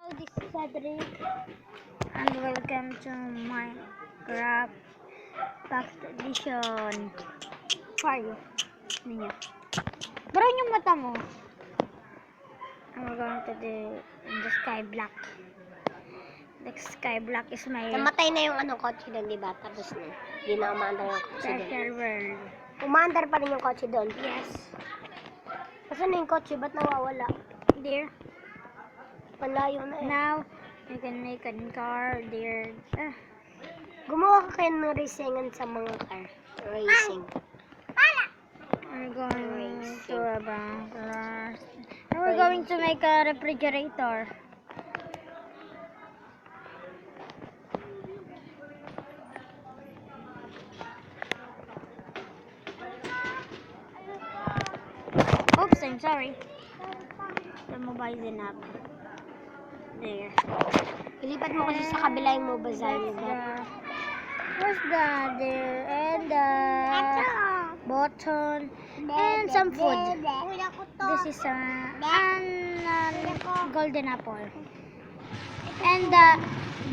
This is Cedric and welcome to Minecraft Box Edition. How are you? Niya. Brown yung mata mo. I'm going to do the sky black. The sky black is my Namatay na yung kotse doon, di ba? Tapos na. Hindi na umandar yung kotse doon. special world. Umandar pa rin yung kotse doon. Yes. Kasi na yung kotse, ba't nawawala? There. Palayo na eh. Now, you can make a car there. Gumawa ka kayo ng racingan sa mga car. Racing. We're going to a bunker. And we're going to make a refrigerator. Oops, I'm sorry. The mobile is up. There. Ilipat mo kasi sa kabila yung mobile Where's the there and the button and some food. This is golden apple. And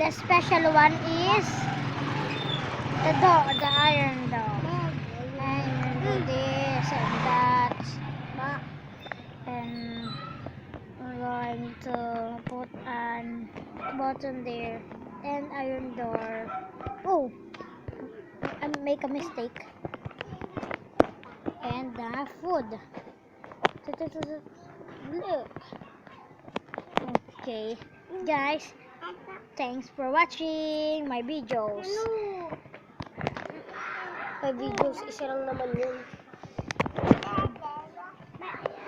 the special one is the iron dog. And this and that. And we're going to put an button there and iron door. Oh, I make a mistake. And the food. Look. Okay, guys. Thanks for watching my videos. My videos, isa lang naman yun.